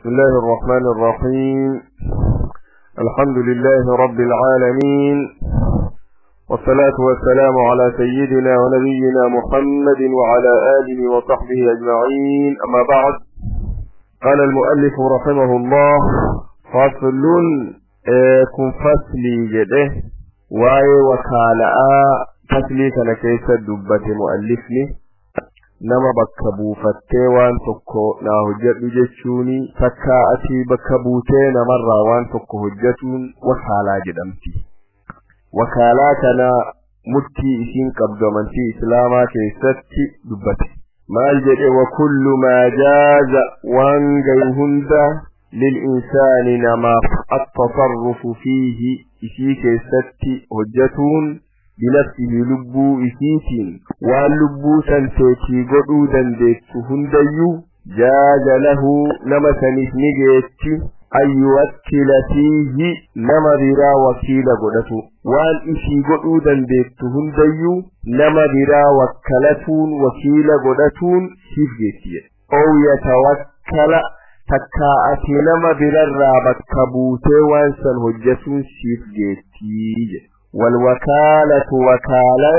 بسم الله الرحمن الرحيم. الحمد لله رب العالمين، والصلاة والسلام على سيدنا ونبينا محمد وعلى آله وصحبه أجمعين. أما بعد، قال المؤلف رحمه الله: فصل كن فصلي جده واي وكالاء فصلي كان كيس دبة مؤلفني nama bakka buufattee waan tokko na hojjedhu jechuuni takka ati bakka buutee namarraa waan tokko hojjetuun wakaalaa jedhamti. Wakaalaa kana murtii isiin qabdu amantii islaamaa keessatti dubbate. maal jedhe: wa kullu maa jaaza waan gayu hunda lil'insaani namaaf at-tasarrufu fiihi isii keessatti hojjetuun بنفسه لبو إسيتين واللبو سنتيتي قدو دنديت هنديو جاز له نمسنف نجيت أن يوكل فيه نمذرا وكيل قدتو والإسي قدو دنديت هنديو نمذرا وكلتون وكيل قدتون سيفجيتي أو يتوكل تكاأتي نمذرا رابط كبوتي وانسان هجتون سيفجيتي. والوكالة وكالا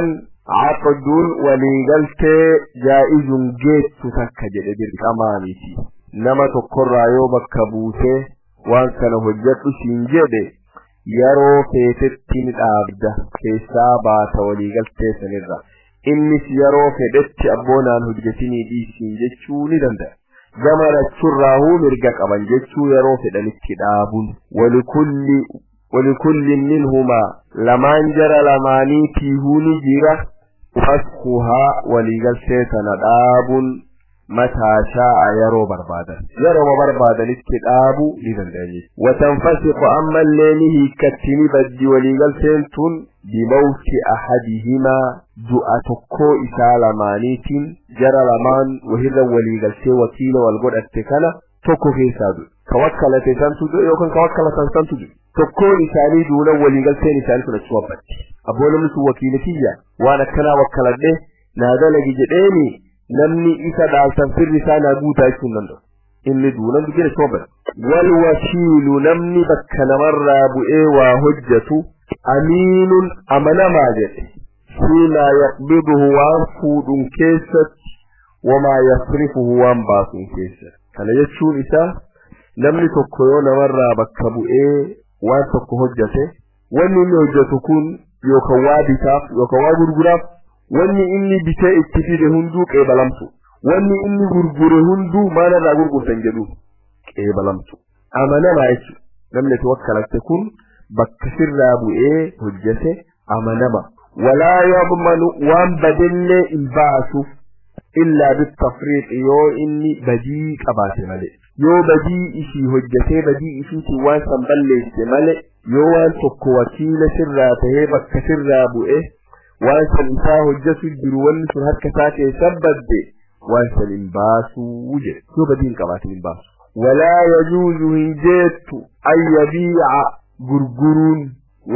عقد وليغلت جائز جيت تكجد بالكمانيتي نما تقر يوم كبوته وان كان هجت سنجد يرو فيتتين الابدة كيسابات وليغلت سنرى إنس يرو فيدت أبونا الهجتيني دي سنجد شوني دنده جمرت شراه مرقك أبن جتشو يرو فيدلت كدابون ولكل منهما لمن جرى لماني تيهوني جيرة فسخها وليقل سيتنا داب متى شاء يرو بربادا للكتاب لذنبه وتنفسق أما الليله كتني بدي وليقل سيتون بموت أحدهما دعاتكو إسا لمانيتين جرى لمان وهذا وليقل سي وكيل والقود التكالة توكو في سادو كوكالة تنسدو يوكن كوكالة تنسدو تكون إساني دون وليقل سيني ساني كنا تشوفت أبونا مسو وكيلتية وانا كنا وكالت به نادا لجي جديني نمني إسا دالتن في الرسالة بوتا يكون نندو إني دونا بجي تشوفت والوكيل نمني بكنا مرة بؤي وهجته أمين أمنا ماجد فيما يقبضه وانفود كيست وما يصرفه وانباس كيست كان يتشون إسا نمني تكويون مرة بكبؤي waan tokko hojjate wanni inni hojjetu kun yookaan waa bitaaf yookaan waa gurguraaf wanni inni bitee itti fide hunduu qeebalamtu wanni inni gurgure hunduu maalirraa gurgurtan jedhu qeebalamtu amanamaa jechuudha. namni tawakkalate kun bakka sirraa bu'ee hojjete amanama walaa yadmanu waan badillee hin baasu illaa bitafriiq yoo inni badii qabaate malee yoo badii isii hojjetee badii isiitii waan san balleesse malee yoo waan tokko wakiila sirraa tahee bakka sirraa bu'e waan san isaa hojjetu jiru wanni sun harka isaa keessa badde waan san hin baasuu jedhe yoo badii hin qabaatin hin baasu. walaa yajuuzu hin jeettu an yabiica gurguruun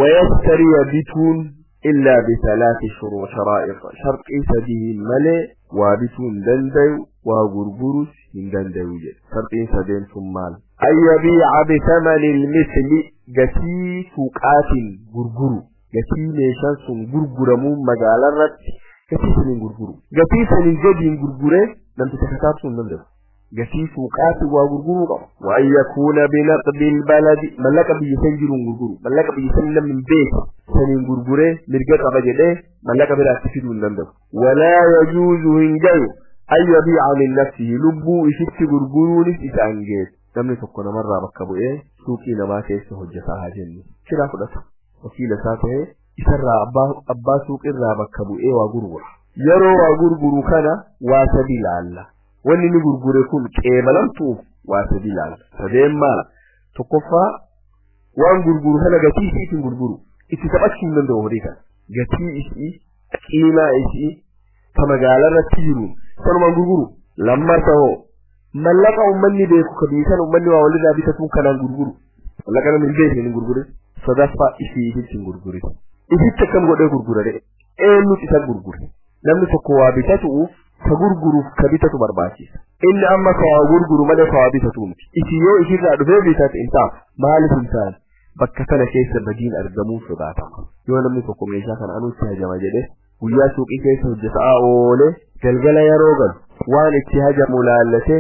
wayastariya bituun illaa bisalaati sharaa'iq sharqii sadihin malee waa bituun dandayu waa gurgurus hin dandayu jedhe. sharqiin sadeen sun maal? an yabiica bithamani lmisli gatii suuqaatiin gurguru gatii meeshaan sun gurguramuun magaalarratti gatii saniin gurguru gatii saniin gadiin gurguree namticha kataabsuu hin dandayu. gatii suuqaatiin waa gurguruu qaba. wa an yakuuna binaqdil baladi mallaqa biyya san jiruun gurguru mallaqa biyya san namni hin beeku saniin gurguree mirga qaba jedhee mallaqa biraatti fiduu hin danda'u. walaa yajuuzu hin gayu an yabiica min nafsihi lubbuu isitti gurguruunis isaan geessu. namni tokko namarraa bakka bu'ee suuqii namaa keessa hojjetaa haa jennu kiraa fudhata wakiila isaa ta'ee isarraa abbaa suuqirraa bakka bu'ee waa gurgura. yeroo waa gurguru kana waa sadi laalla. wanni ni gurgure kun qeebalamtuuf waa sadi laalla. sadeen maal? tokkoffaa waan gurguru kana gatii isiitiin gurguru itti taphachuu hin danda'u horii kana gatii isii qiimaa isii ta magaalarratti jiru sanumaan gurguru. lammaffaa hoo mallaqa ummanni beeku ka biisan ummanni waa walirraa bitatuun kanaan gurguru mallaqa namni hin beekne hin gurgure. sadaffaa isii isitti hin gurgure isitti akkam godhee gurgurare eenyutu isa gurgure. namni tokko waa bitatuuf كغرغرو كبيتة برباشي إن أما كغرغرو مدى كوابيتة إسيو إسيرا دفع بيتات إنتاف مالف إنسان بكتنا كيس البجين أرجمون صداتا يوانا ميكوكم إيشا كان أنو اتهاجم جده ويا سوق إيكيس الجساء أولي جلجل يا روغل وان اتهاجم ملالته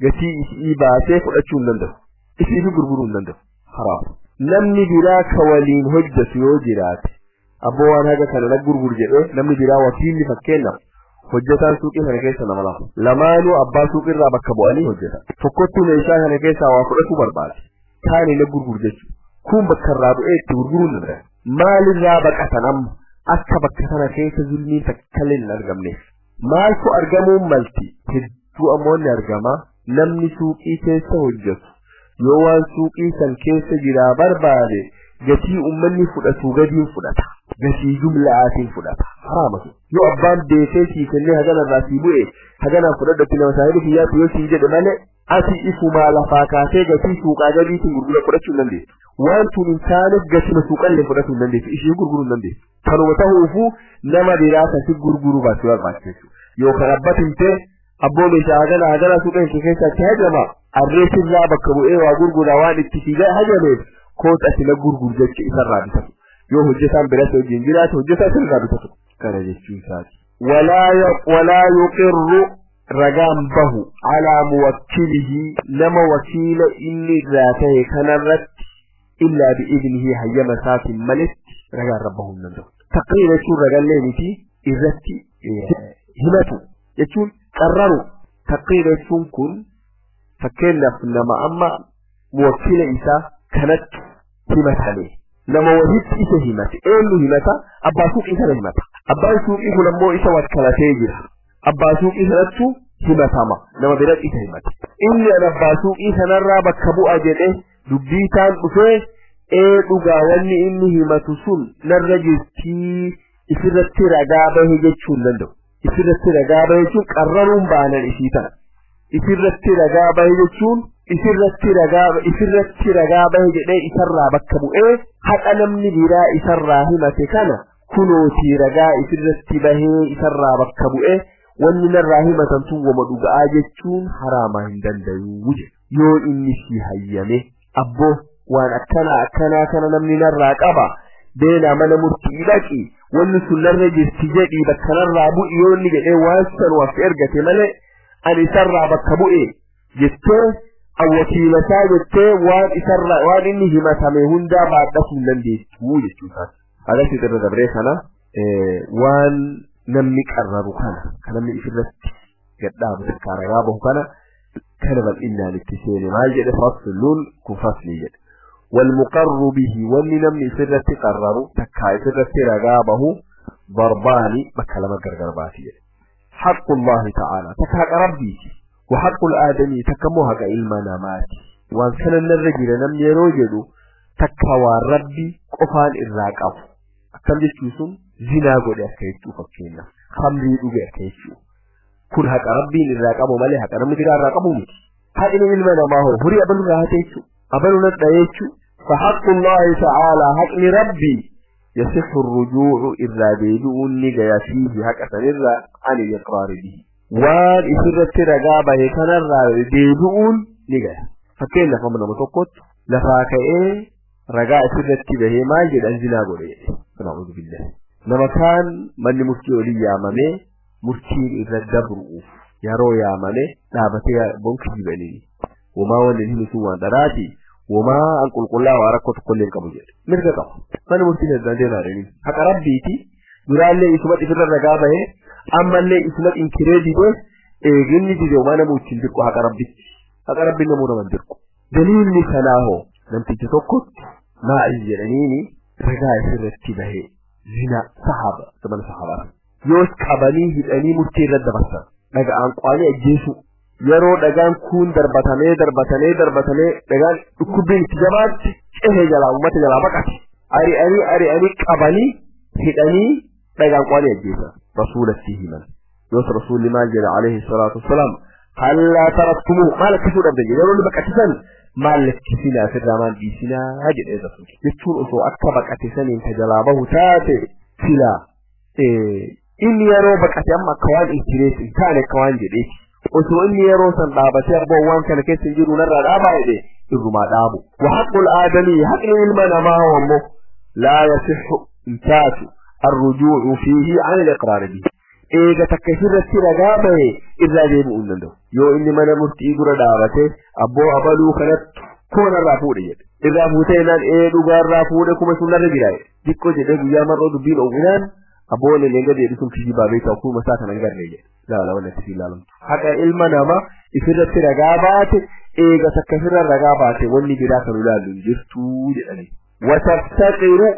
جتي إيباتي فأتشون نندف إسيو غرغرو نندف حرام نمني براك ولين هجة سيوجرات أبوان هذا كان نغرغر جده نمني برا وكيل فكينا hojjetaan suuqii kana keessa nama lafa lamaanuu abbaa suuqii irraa bakka bu'anii hojjetan tokkottuu meeshaa kana keessaa waa fudhachuu barbaade kaani na gurgur jechuudha kun bakka irraa bu'ee itti gurguruun danda'e maalirraa baqatan amma akka bakka sana keessa zulmiin takkaillee hin argamneef maaltu argamuun malti hedduu ammoo ni argama namni suuqii keessa hojjetu yoo waan suuqii san keessa jiraa barbaade gatii ummanni fudhatu gadiin fudhata gatii jumlaatiin fudhata haramatu yoo abbaan beekee si kennee hagana irraa si bu'e hagana fudhadhatti nama saahibi kiyyaatu yoo si jedhe malee ati ifuma lafaa kaasee gatii suuqaa gadiitiin gurgura fudhachuu hin dandeessu waan tun hin taaneef gatii suuqallee fudhachuu hin dandeessu ishee gurguruu hin dandeessu kanuma ta'uufuu nama biraa kasi gurguruu baasuu barbaachisu yoo kan abbatimtee abboo meeshaa hagana suuqa hin keessatti hajama arreesirraa bakka bu'ee waa gurguraa waan itti si hajameef koota sila gurgur jecha isarraa bitatu yoo hojjetaan biras wajjin jiraatu hojjetaa sirraa bitatu kana jechuun isaati walaa yuqirru ragaan bahu alaa muwakkilihi nama wakiila inni irraa ta'e kanarratti illaa bi'idnihi hayyama isaatiin malitti ragaan rabbahu hin danda'u taqriira jechuun ragaallee miti irratti himatu jechuun qarraru taqriira jechuun kun fakkeenyaaf nama amma muwakkila isaa kanatti himatanii nama walitti isa himate eenyu himata abbaa suuqii sana himata abbaan suuqii kun ammoo isa wakkalatee jira abbaa suuqii sanattu himatama nama biraa isa himate inni abbaa suuqii sanarraa bakka bu'a jedhe dubbiitaan dhufee dhugaa wanni inni himatu sun narra jirtii isirratti ragaa bahe jechuun danda'u isirratti ragaa bahe jechuun qarraruun baanan isii tana isirratti ragaa bahe jechuun isirratti ragaa bahe jedhee isarraa bakka bu'ee haqa namni biraa isarraa himate kana kunooti ragaa isirratti bahee isarraa bakka bu'ee wanni narraa himatan tun wama dhuga'aa jechuun haraamaa hin danda'u yoo inni si hayyame abboo waan akkanaa kana namni narraa qaba beena mana murtii dhaqi wanni sun narra jirti jedhii bakka narraa bu'i yoo inni jedhee waan san waaf ergate malee ani isarraa bakka bu'e jettee awwakiilataa jettee waan inni himatame hundaa baadhasuu hin dandeessu jechuudha. Agarsiis irra dabree kana waan namni qarraru kana kan namni ifirratti gadhaabu takkaa ragaa bahu kana bal'innaan itti seene maal jedhe fasluun kun faslii jedhe. والمقر به واني نمني سرت قرروا تكاي سرت رغابه ضرباني بكلمه غرغرباتي حق الله تعالى تكاك ربي وحق الادمي تكموها كالمنا ماتي وان سنن الرجل نمني روجدو تكاوا ربي قفان الراقف كم جسوسم زنا غودي اكايتو فكينا خمري دوغي اكايتو كل حق ربي الراقف مالي حق ربي الراقف هذه المنا ما هو فري ابن راهتيتو أبلنا الدايتشو فحق الله تعالى حق ربي يصح الرجوع إذا بيدؤون نجا فيه حق سنرى عن الإقرار به وان إسرت رقابة كنرى بيدؤون نجا فكين لفهمنا متوقت لفاك رقاء إسرت به ما يجد أنزنا قولي فنعوذ بالله لما كان من مفتي لي يامامي مفتي إذا الدبر يارو يامامي لابتي بنك جبالي وما ولده نسوان دراتي وما أنقل قل الله وأركض كل الكبجر مرقا من مرتين الزندين هارين حق ربيتي يرال لي إسمات إفر الرقابة أما لي إسمات إنكريدي بس إيغني جيزي وما نموتين دركو حق ربيتي حق ربي نمونا من دركو دليل لسناه لم تجتوكت ما أجرنيني رقاء سرتي به زنا صحابة ثمان صحابة يوس كاباني هداني مرتين رد بسا لقى أنقواني أجيسو yeroo dhagaan kun darbatamee dhagaan dhukkubbiin itti jabaatti cehee jalaa uummata jalaa baqate ari qabanii hidhanii dhagaan qaanii ajjeesa rasuulatti himan yoos rasuulli maal jedha alayhi salaatu wassalaam hallaa taraktumu maal akkasuu dhabde yeroo baqatisan maal lakkisina firraa maal dhiisinaa jedhee rasuulli jechuun osoo akka baqate saniin ka jalaa bahu taate sila inni yeroo baqate amma kawaan intirees in taane kawaan jedhe osoo inni yeroo san dhaabatee abboo waan kana keessa jiru narraa dhaabaa jedhe irrumaa dhaabu wa haqqul aadamii haqni ilma namaa wammoo laa yasihhu intaatu arrujuu'u fiihi an al-iqraar bihi eega takka sirratti ragaa bahe irraa deebi'uu hin danda'u yoo inni mana murtii dura dhaabate abboo abaluu kanatti kuma narraa fuudhe jedhe irraa fuutee naan dhugaarraa fuudhe kuma sun narra jira xiqqoo jedhee guyyaa mar'oo dubbiin oowwinaan abboon illee gadi jedhu sun kijibaa beekaa kuma isaa kanan garree jedhe laala wala itti ilaalamtu haqa ilma namaa isirratti ragaa baate eega takka sirra ragaa baate wanni biraa kan ilaallu hin jirtuu jedhanii wataftaqiru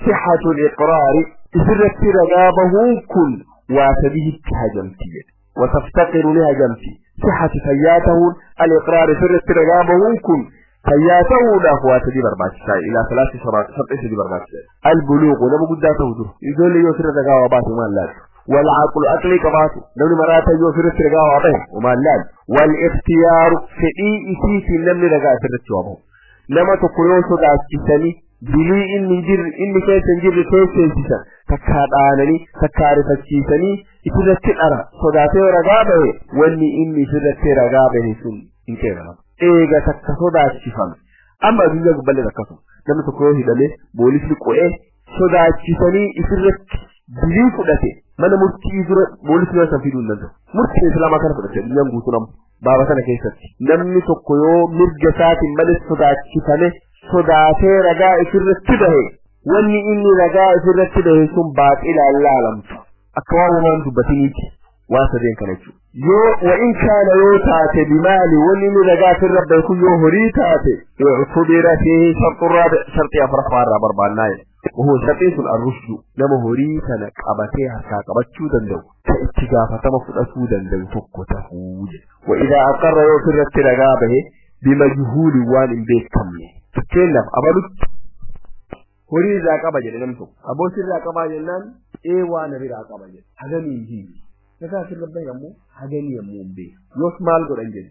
sihhatu al-iqraari isirratti ragaa bahuun kun waatabihitti hajamti jedhe wataftaqiru ni hajamti sihhatu fayyaatahuun al-iqraari isirratti ragaa bahuun kun fayyaatahuudhaaf waatabii barbaachisaa ilaa salaati sharxii barbaachisaa al-buluuqu nama guddaa ta'u jiru ijoollee yoo sirra ragaa waa baate maal laatu والعقل أقلي كباتو نمني مراتا يوفر الترقاء وعبه وما اللال والاختيار فئي إسيتي نمني رقاء فرت وعبه لما تقولون صدع السيساني بلي إني جر إني كيسا نجر كيسا السيسان تكاد آنني تكارف السيساني إترت الأرى صدعتي ورقاء به واني إني فرت رقاء به سن إن كيف إيغا تكا صدع السيسان أما بيجا قبل ركاسو لما تقولون هدامي بوليس لكوئي صدع السيساني إترت بلي فدته mana murtii dura boolisni waan fiduu hin danda'u murtii islaamaa kana fudhate biyyaan guutuun baaba sana keessatti namni tokko yoo mirga isaatiin malee sodaachifame sodaatee ragaa isirratti bahe wanni inni ragaa isirratti bahe sun baaxila laalamtu akka waan uumaan dubbatiniiti waan sadeen kana jechuudha yoo wa in kaana yoo taate bimaali wanni inni ragaa isirra bahe kun yoo horii taate fudira fi sharxii afuraffaarraa barbaannaa وهو شقيق الرشد لما هريتا قبتها كقبتشو دندو كاتجافة مفرسو دندو تقوته وإذا أقر يوفر الترقابه بمجهول وان بيت كمي تكلم أبلوك هريتا قبجة لنمتو أبو سر قبجة لن إيوان ريرا قبجة هذني هي نفاسر ربنا يمو هذني يمو بي يسمال قرنجل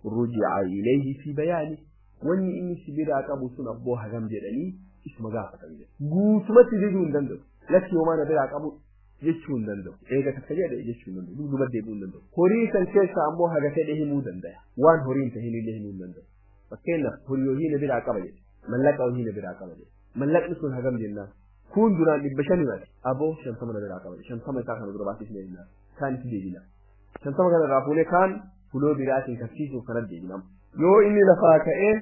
رجع إليه في بياني واني إني سبيرا قبو سن أبو هغم جلني isma gaafata bile guutumatti deebi'uu hin danda'u lakki homaa na biraa qabu jechuu hin danda'u eega takka jedhe jechuu hin danda'u duuba deebi'uu hin danda'u horii san keessa ammoo haga fedhe himuu danda'a waan horiin tahin illee himuu hin danda'u fakkeenyaaf horii hojii na biraa qaba jedhe mallaqa hojii na biraa qaba jedhe mallaqni sun hagam jennaan kun duraan 500 mati aboo 50 na biraa qaba jedhe 50 isaa kana dura baasisne jennaan kaan itti deebina 50 kana irraa fuunee kaan fuloo biraatiin kafsiisuuf kana deebinam yoo inni lafaa ka'ee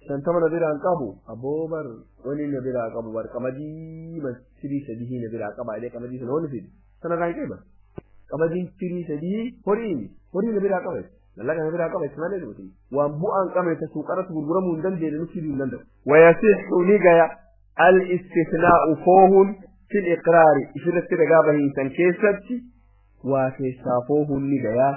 شنتما نبيرا قابو أبوبر وني نبيرا قابو ورقمدي مسيري سديه نبيرا قابا إليه قمدي سنون فيد سنة غاية كيبا قمدي سيري سديه هوري نبيرا قابا لله نبيرا قابا اسمه لدوتي وانبو أن قامل تسوقرة برغرة مندن دي لنسيري مندن ويسيح نيغايا الاستثناء فوهن في الإقرار إشارة رقابه إنسان كيسرتي وكيسافوه نيغايا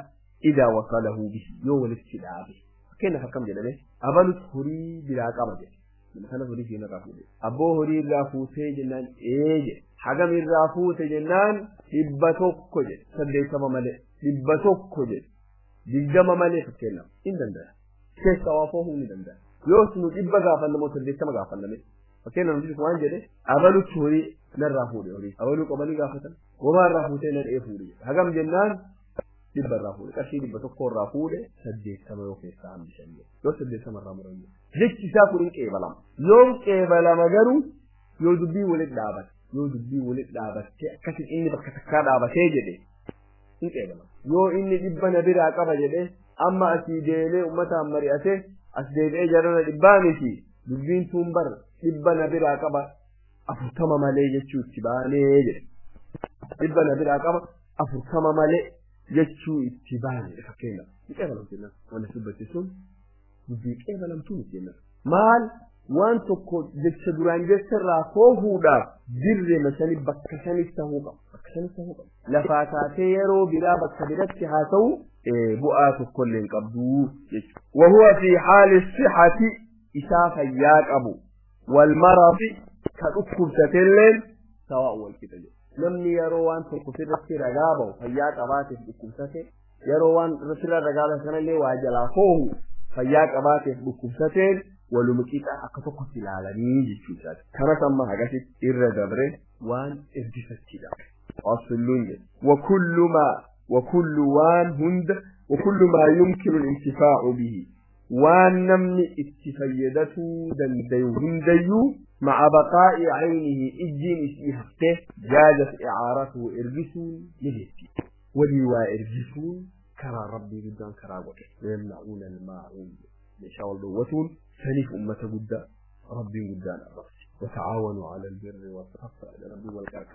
إذا وصله به يوم الاستدعاء به كنا حكم جدًا أبلغ هوري بلا قبضة مثلا هوري فينا رافوده أبو هوري رافوته جنان إيج حكم الرافوته جنان إبتوك كوجد سدي سما ملء إبتوك كوجد دجام ملء فكنا إن دندا كيف توافقه من دندا يوسف إبغى فن موت سدي سما غافن لمن فكنا نقول كمان جدًا أبلغ هوري نرافوده هوري أبلغ قبلي غافتن وما رافوته نرئفوري حكم جنان دبر رافوده كشي دبتوك كور رافوده سدي سما يوكي سام بشنيه لو سدي سما رامرني ليش تسافرين كيبلام يوم كيبلام غرو يو دبي ولد دابت كشي إني بكتكا دابت جدي إن كيبلام يو إني دبنا برا قبا جدي أما أسيديني أمتا مريئته أسيديني جرنا دباني في دبين تنبر دبنا برا قبا أفركما مالي جتشو تباني جدي دبنا برا قبا أفركما مالي جتشو اتباني فكينا كيبلام تنا وانا سبتي سن دبي كيبلام تنا مال وان تكو جتش دران جتش رافوهودا جر مثلا بكشان استهوكا لفاتاتي يرو بلا بكبرت هاتو بؤات كل قبضو وهو في حال الصحة إسافا ياك أبو والمرض كأكب ستلين سواء والكتاب نمني يروان تقصير رسل رقابه فياك أباتي بكم ستل يروان رسل رقابه سنالي واجلا فوه فياك أباتي بكم ستل ولمكيتا أكتوكس العالمين جيشوشات كما سمى هكذا إردبره وان إردفتلا أصل وكل وان هند وكل ما يمكن الانتفاع به وان نمني اتفيدته دندي هنديو مع بقاء عينه إجين إسيحته جازت إعارته إرجسون لهتي وليوا إرجسون كرى ربي قدام كرى وكي ويمنعون الماعون لشاء الله وطول سنف أمة قد ربي قدام الرفس وتعاونوا على البر والتقوى إلى ربي والكركة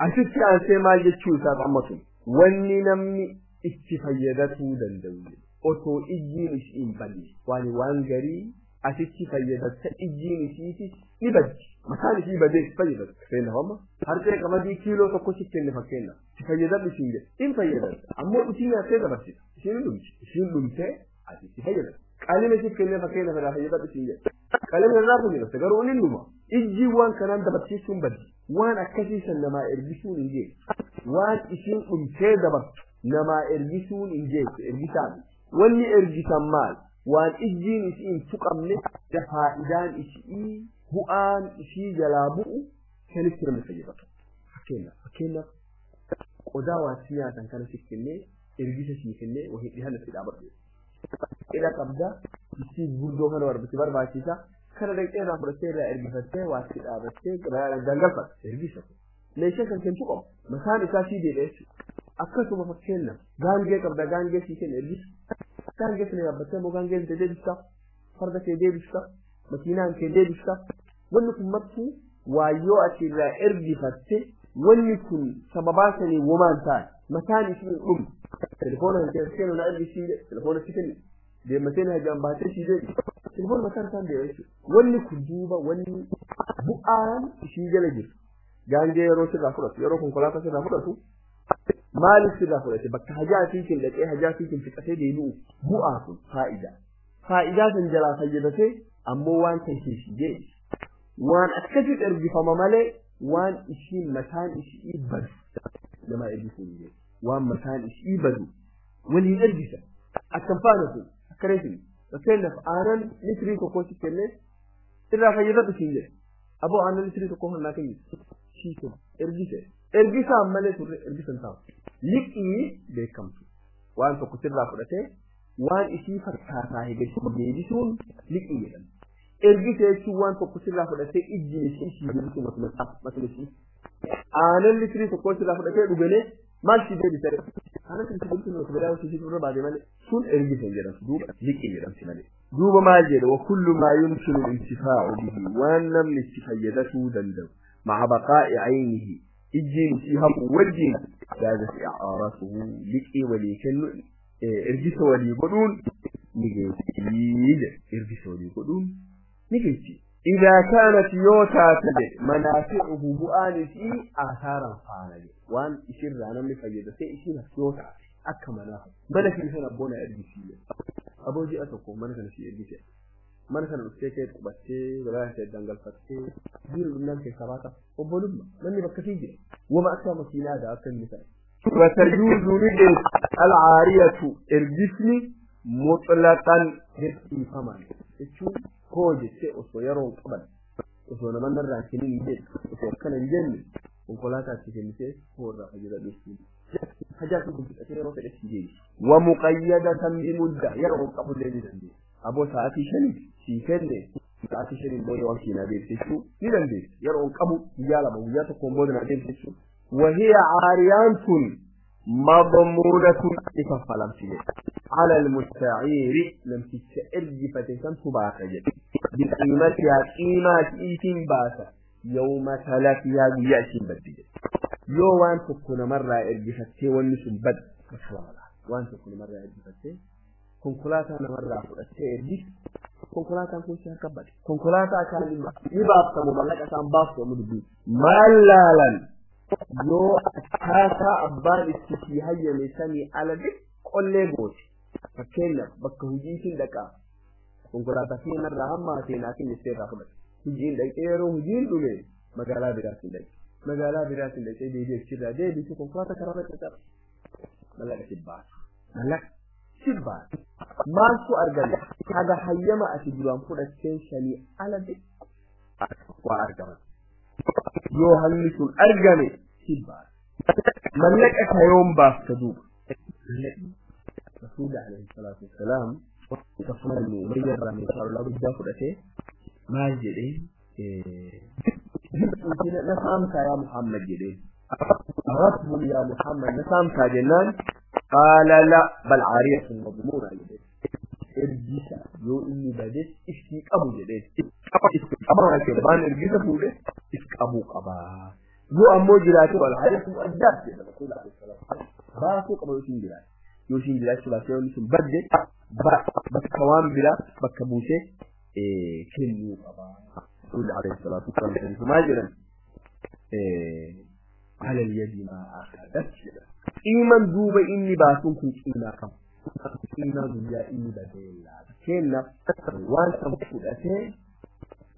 أشوف أن سيما يتشو سات عمتهم واني نمني اتفيدته دندوي أتو إجين إسئين بني وان قري أشتي فيدت إجين إسئين إبد مثلا شيء بديك فيدت فين هم هرجع كم دي كيلو تكوشي كن فكينا فيدت بشيء إن فيدت أما أتينا كذا بس شيء لمسة أشتي فيدت كلمة شيء كن فكينا فلا فيدت بشيء كلمة نافذ نفسه قالوا نلما إجي وان كلام دبتشي سون بدي وان أكثر سنما إرجسون إنجيل وان إشين أمتى دبت نما إرجسون إنجيل إرجسان واني إرجسان مال وان إجين إشين تقمن دفائدان إشي بؤان إشي جلابو كنكتر من فيدته فكينا قداوة سياسة كان سكنة إرجس سكنة وهي بهذا في الأمر إذا تبدأ يصير بردوهن وربتبار باشيسا كان دكتور أبرتيرا إرجفتة واسيد أبرتير دعالفة إرجسه ليش كان كنتوكم مثلا إساسي ديلش أكثر ما فكرنا غانجة كبدا غانجة سيكن إرجس غانجة سنة أبرتير مو غانجة تدريسا فردا تدريسا مكينان تدريسا ونكون مبتو ويو أشيلا إرجفتة ونكون سبباتني ومان تاي مثلا يصير تلفون التلفون ولا إرجسي تلفون سيكن ده مثلا جنباتي شيء تلفون مثلا كان ده wani kuduba wani bu'an shi galaji ganje yaro shi da fura yaro kun kula ta da fura su mali shi da fura baka haja cikin da kai haja cikin fita sai da yi bu'a su fa'ida san jala sayyida sai amma wan ta shi je wan akaji darbi fa mamale wan ishi matan ishi ibad da ma irbi su ne wan matan ishi ibadu wani irbi akan fara su kare shi sai da aran litri ko ko cikin ne إذا فيضت شيء أبو عن اللي تقول هنا كذي شيء إرجيسة عمله تقول إرجيسة نتاع لكني بكم وان تقصد لا فرصة وان إشي فتحة هاي بيجيسون لكني إرجيسة شو وان تقصد لا فرصة إجيني شيء مثل شيء أنا اللي تقول لا فرصة رجله ما شيء بيجي أنا كنت بقول إنه كبيرة وشيء تقول بعد ما شون إرجيسة جرا دوب لكني رمسي دوب ما جد وكل ما يمكن الانتفاع به وان لم يستفيدته دندو مع بقاء عينه الجين فيها وجه جازت إعارته لكي وليكن إرجس وليقولون نجيسي إرجس وليقولون نجيسي إذا كانت يوتا تجد منافعه بؤانسي آثارا فعلا وان إشير رانا مفيدته إشير يوتا أكا منافع ملك الهنا بونا إرجسية أبو جي أتوقع ما نكنا شيء إرجسية ما نكنا نستيقظ بسي ولا يحتاج دنقل فتي دير الناس كسباتا وبولما مني بكتيجي وما أكثر مكينة هذا أكثر مثال وتجوز لدي العارية إرجسني مطلقا هرسي فمان تشوف كوجي شيء وصيرون قبل وصونا من نرى كنين جيد وصوكنا الجنة وقلاتا تكنين شيء هو الرأي بسي حاجات ومقيدة بمدة يرغب قبل ليلة أبو ساعتي شني شيكين ساعتي شني بودي وكينا بيت تشو ليلة بيت يرغب قبل يالا بوياتكم بودنا بيت تشو وهي عاريانة مضمودة إفافلام سيدي على المستعير لم تتأرج فتنسان تباكجة بقيمتها قيمة إيتين باسا يوم ثلاثيا بيأتين بدية يو وان تكون مرة إرجفتي ونسم بد مشوارا وان تكون مرة إرجفتي كونكولاتا مرة أفرتي إرجف كونكولاتا كوشي هكبت كونكولاتا كان يبابتا مبالك أسان بافتا مدبي مالالا يو أتاتا أبان استشي هيا لساني على دك قولي بوشي فكينا بكهجيشن دكا كونكولاتا في مرة هما تيناكي نستيقا خبت هجين دك إيرو هجين دولي مقالا براسي دك magala biratin da sai dai shirya dai bi ko kwata karama ta tsara malaka shibba ma su argale kaga hayyama a tijuran fuda shani alade wa argama yo hallisul argame shibba ملك يوم باس كذوب رسول عليه الصلاة والسلام تصمد المبير رمي صار الله بجاه فرأته ما جدين نسامك يا محمد جدين أردتهم يا محمد نسامك جنان قال لا بل عارية مضمونة جدين ارجيسا يو إني بديت اشتيك أبو جدين أبو الكبان ارجيسا بولي اشتيك أبو قبا يو أمو جلاتي والعارية مؤدات جدين رسول عليه الصلاة والسلام باسو قبو يوشين جلاتي يوشين جلاتي سلاسي ونسم بدت بكوان بلا بكبوشي كنو قبا رسول عليه الصلاة والسلام فما جرم على اليد ما أخذت إيمان دوبا إني باسون كنت إينا كم إينا دوبا إني بديلا كينا وان سمكت أتين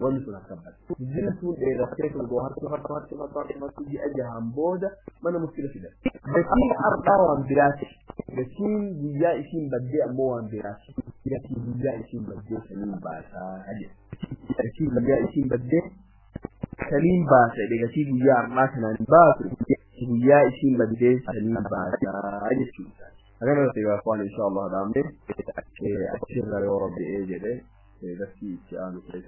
ونسونا كبت جلسون إذا كيف الجوهر ما تجي أجهام بودا ما أنا مشكلة في ده لكن أرقام براسي لكن دوبا إشين بدي أموان براسي لكن دوبا إشين بدي سليم باسا هجي لكن دوبا إشين بدي سليم باسا لكن دوبا ما كان باسا دوبا إشين بدي سليم باسا هجي شو أنا نسيب أخوان إن شاء الله دامني أشير يا ربي إيه جده بس في سؤال وكيف